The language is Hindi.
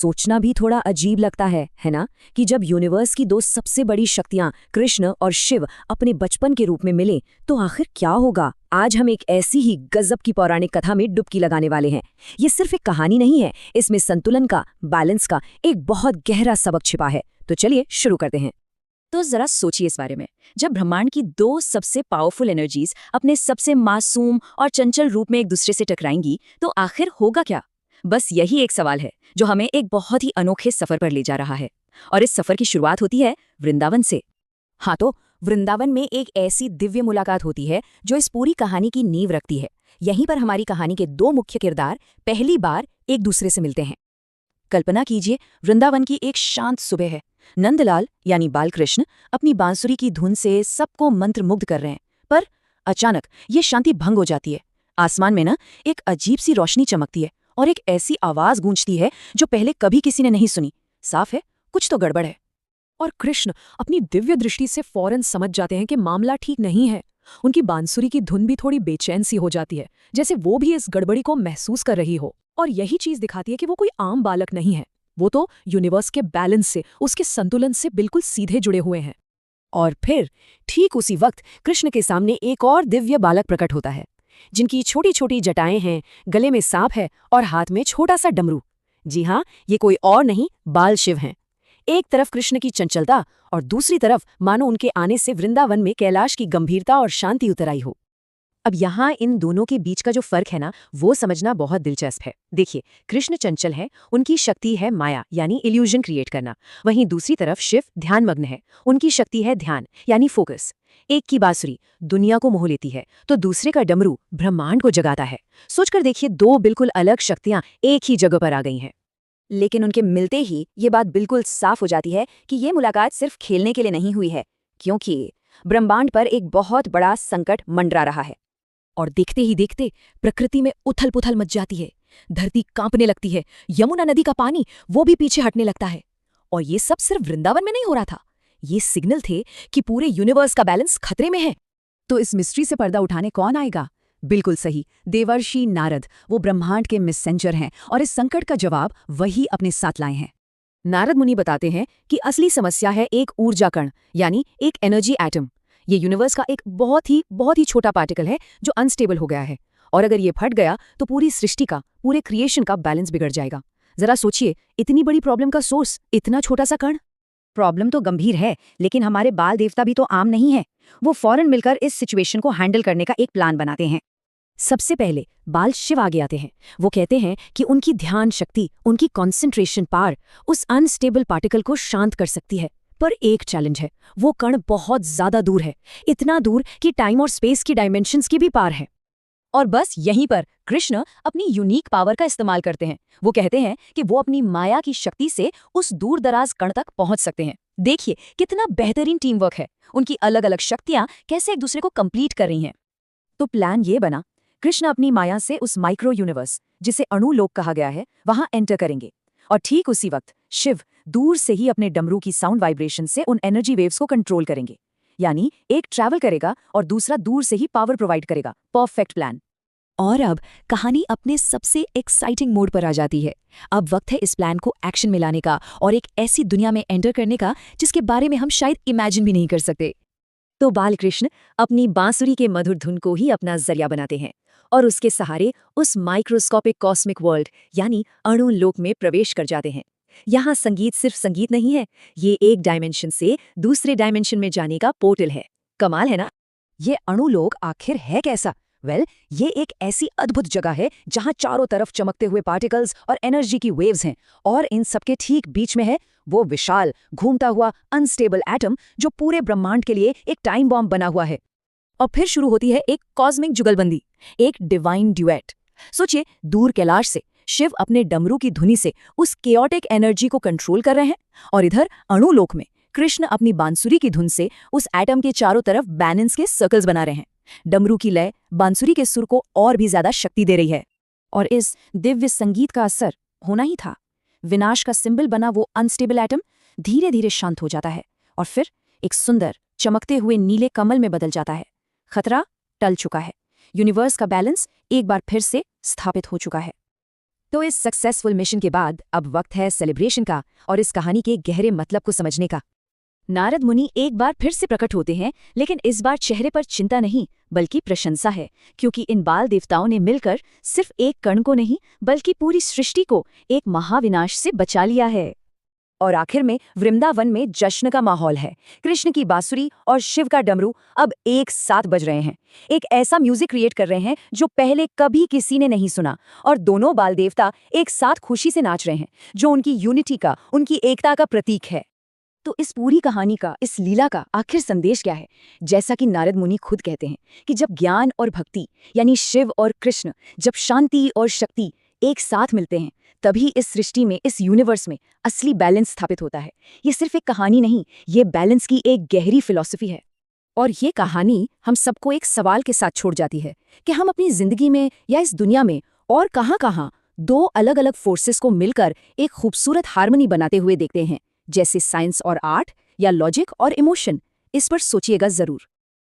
सोचना भी थोड़ा अजीब लगता है ना, कि जब यूनिवर्स की दो सबसे बड़ी शक्तियां कृष्ण और शिव अपने बचपन के रूप में मिले तो आखिर क्या होगा। आज हम एक ऐसी ही गजब की पौराणिक कथा में डुबकी लगाने वाले हैं। ये सिर्फ एक कहानी नहीं है, इसमें संतुलन का, बैलेंस का एक बहुत गहरा सबक छिपा है। तो चलिए शुरू करते हैं। तो जरा सोचिए इस बारे में। जब ब्रह्मांड की दो सबसे पावरफुल एनर्जीज अपने सबसे मासूम और चंचल रूप में एक दूसरे से टकराएंगी तो आखिर होगा क्या। बस यही एक सवाल है जो हमें एक बहुत ही अनोखे सफर पर ले जा रहा है। और इस सफर की शुरुआत होती है वृंदावन से। हाँ, तो वृंदावन में एक ऐसी दिव्य मुलाकात होती है जो इस पूरी कहानी की नींव रखती है। यहीं पर हमारी कहानी के दो मुख्य किरदार पहली बार एक दूसरे से मिलते हैं। कल्पना कीजिए, वृंदावन की एक शांत सुबह है। नंदलाल यानी बालकृष्ण अपनी बांसुरी की धुन से सबको मंत्रमुग्ध कर रहे हैं, पर अचानक ये शांति भंग हो जाती है। आसमान में एक अजीब सी रोशनी चमकती है और एक ऐसी आवाज गूंजती है जो पहले कभी किसी ने नहीं सुनी। साफ है, कुछ तो गड़बड़ है। और कृष्ण अपनी दिव्य दृष्टि से फौरन समझ जाते हैं कि मामला ठीक नहीं है। उनकी बांसुरी की धुन भी थोड़ी बेचैन सी हो जाती है, जैसे वो भी इस गड़बड़ी को महसूस कर रही हो। और यही चीज दिखाती है कि वो कोई आम बालक नहीं है, वो तो यूनिवर्स के बैलेंस से, उसके संतुलन से बिल्कुल सीधे जुड़े हुए हैं। और फिर ठीक उसी वक्त कृष्ण के सामने एक और दिव्य बालक प्रकट होता है, जिनकी छोटी छोटी जटाएं हैं, गले में सांप है और हाथ में छोटा सा डमरू। जी हाँ, ये कोई और नहीं, बाल शिव हैं। एक तरफ कृष्ण की चंचलता और दूसरी तरफ मानो उनके आने से वृंदावन में कैलाश की गंभीरता और शांति उतर आई हो। अब यहाँ इन दोनों के बीच का जो फर्क है ना, वो समझना बहुत दिलचस्प है। देखिए, कृष्ण चंचल है, उनकी शक्ति है माया यानी इल्यूजन क्रिएट करना। वहीं दूसरी तरफ शिव ध्यानमग्न है, उनकी शक्ति है ध्यान यानी फोकस। एक की बांसुरी दुनिया को मोह लेती है तो दूसरे का डमरू ब्रह्मांड को जगाता है। सोचकर देखिए, दो बिल्कुल अलग शक्तियां एक ही जगह पर आ गई हैं। लेकिन उनके मिलते ही ये बात बिल्कुल साफ हो जाती है कि ये मुलाकात सिर्फ खेलने के लिए नहीं हुई है, क्योंकि ब्रह्मांड पर एक बहुत बड़ा संकट मंडरा रहा है। और देखते ही देखते प्रकृति में उथल पुथल मच जाती है। धरती कांपने लगती है, यमुना नदी का पानी वो भी पीछे हटने लगता है। और ये सब सिर्फ वृंदावन में नहीं हो रहा था, ये सिग्नल थे कि पूरे यूनिवर्स का बैलेंस खतरे में है। तो इस मिस्ट्री से पर्दा उठाने कौन आएगा? बिल्कुल सही, देवर्षि नारद। वो ब्रह्मांड के मैसेंजर हैं और इस संकट का जवाब वही अपने साथ लाए हैं। नारद मुनि बताते हैं कि असली समस्या है एक ऊर्जा कण यानी एक एनर्जी एटम। ये यूनिवर्स का एक बहुत ही छोटा पार्टिकल है जो अनस्टेबल हो गया है, और अगर ये फट गया तो पूरी सृष्टि का, पूरे क्रिएशन का बैलेंस बिगड़ जाएगा। जरा सोचिए, इतनी बड़ी प्रॉब्लम का सोर्स इतना छोटा सा कण। प्रॉब्लम तो गंभीर है, लेकिन हमारे बाल देवता भी तो आम नहीं है। वो फौरन मिलकर इस सिचुएशन को हैंडल करने का एक प्लान बनाते हैं। सबसे पहले बाल शिव आगे आते हैं। वो कहते हैं कि उनकी ध्यान शक्ति, उनकी कॉन्सेंट्रेशन पावर उस अनस्टेबल पार्टिकल को शांत कर सकती है। पर एक चैलेंज है, वो कण बहुत ज्यादा दूर है, इतना दूर कि टाइम और स्पेस की डायमेंशंस की भी पार है। और बस यहीं पर कृष्ण अपनी यूनिक पावर का इस्तेमाल करते हैं। वो कहते हैं कि वो अपनी माया की शक्ति से उस दूर दराज कण तक पहुंच सकते हैं। देखिए कितना बेहतरीन टीम वर्क है, उनकी अलग अलग शक्तियां कैसे एक दूसरे को कंप्लीट कर रही हैं। तो प्लान ये बना, कृष्ण अपनी माया से उस माइक्रो यूनिवर्स, जिसे अणु लोक कहा गया है, वहां एंटर करेंगे। और ठीक उसी वक्त शिव दूर से ही अपने डमरू की साउंड वाइब्रेशन से उन एनर्जी वेव्स को कंट्रोल करेंगे। यानी एक ट्रैवल करेगा और दूसरा दूर से ही पावर प्रोवाइड करेगा। Perfect plan. और अब कहानी अपने सबसे एक्साइटिंग मोड पर आ जाती है। अब वक्त है इस प्लान को एक्शन में लाने का और एक ऐसी दुनिया में एंटर करने का जिसके बारे में हम शायद इमेजिन भी नहीं कर सकते। तो बालकृष्ण अपनी बांसुरी के मधुर धुन को ही अपना जरिया बनाते हैं और उसके सहारे उस माइक्रोस्कोपिक कॉस्मिक वर्ल्ड यानी अणु लोक में प्रवेश कर जाते हैं। यहाँ संगीत सिर्फ संगीत नहीं है, ये एक डायमेंशन से दूसरे डायमेंशन में जाने का पोर्टल है। कमाल है ना? ये अणु लोक आखिर है कैसा? ये एक ऐसी अद्भुत जगह है जहाँ चारों तरफ चमकते हुए पार्टिकल्स और एनर्जी की वेव्स हैं, और इन सबके ठीक बीच में है वो विशाल घूमता हुआ अनस्टेबल एटम जो पूरे ब्रह्मांड के लिए एक टाइम बॉम्ब बना हुआ है। और फिर शुरू होती है एक कॉस्मिक जुगलबंदी, एक डिवाइन ड्यूएट। सोचिए, दूर कैलाश से शिव अपने डमरू की धुनी से उस केओटिक एनर्जी को कंट्रोल कर रहे हैं, और इधर अणुलोक में कृष्ण अपनी बांसुरी की धुन से उस एटम के चारों तरफ बैलेंस के सर्कल्स बना रहे हैं। डमरू की लय बांसुरी के सुर को और भी ज्यादा शक्ति दे रही है। और इस दिव्य संगीत का असर होना ही था। विनाश का सिंबल बना वो अनस्टेबल एटम धीरे धीरे शांत हो जाता है और फिर एक सुंदर चमकते हुए नीले कमल में बदल जाता है। खतरा टल चुका है, यूनिवर्स का बैलेंस एक बार फिर से स्थापित हो चुका है। तो इस सक्सेसफुल मिशन के बाद अब वक्त है सेलिब्रेशन का और इस कहानी के गहरे मतलब को समझने का। नारद मुनि एक बार फिर से प्रकट होते हैं, लेकिन इस बार चेहरे पर चिंता नहीं बल्कि प्रशंसा है, क्योंकि इन बाल देवताओं ने मिलकर सिर्फ एक कण को नहीं बल्कि पूरी सृष्टि को एक महाविनाश से बचा लिया है। और आखिर में वृंदावन में जश्न का माहौल है। कृष्ण की बांसुरी और शिव का डमरू अब एक साथ बज रहे हैं, एक ऐसा म्यूजिक क्रिएट कर रहे हैं जो पहले कभी किसी ने नहीं सुना, और दोनों बाल देवता एक साथ खुशी से नाच रहे हैं, जो उनकी यूनिटी का, उनकी एकता का प्रतीक है। तो इस पूरी कहानी का, इस लीला का आखिर संदेश क्या है? जैसा कि नारद मुनि खुद कहते हैं कि जब ज्ञान और भक्ति यानी शिव और कृष्ण, जब शांति और शक्ति एक साथ मिलते हैं, तभी इस सृष्टि में, इस यूनिवर्स में असली बैलेंस स्थापित होता है। ये सिर्फ एक कहानी नहीं, ये बैलेंस की एक गहरी फिलॉसफी है। और ये कहानी हम सबको एक सवाल के साथ छोड़ जाती है कि हम अपनी जिंदगी में या इस दुनिया में और कहाँ-कहाँ दो अलग-अलग फोर्सेस को मिलकर एक खूबसूरत हार्मनी बनाते हुए देखते हैं, जैसे साइंस और आर्ट या लॉजिक और इमोशन। इस पर सोचिएगा जरूर।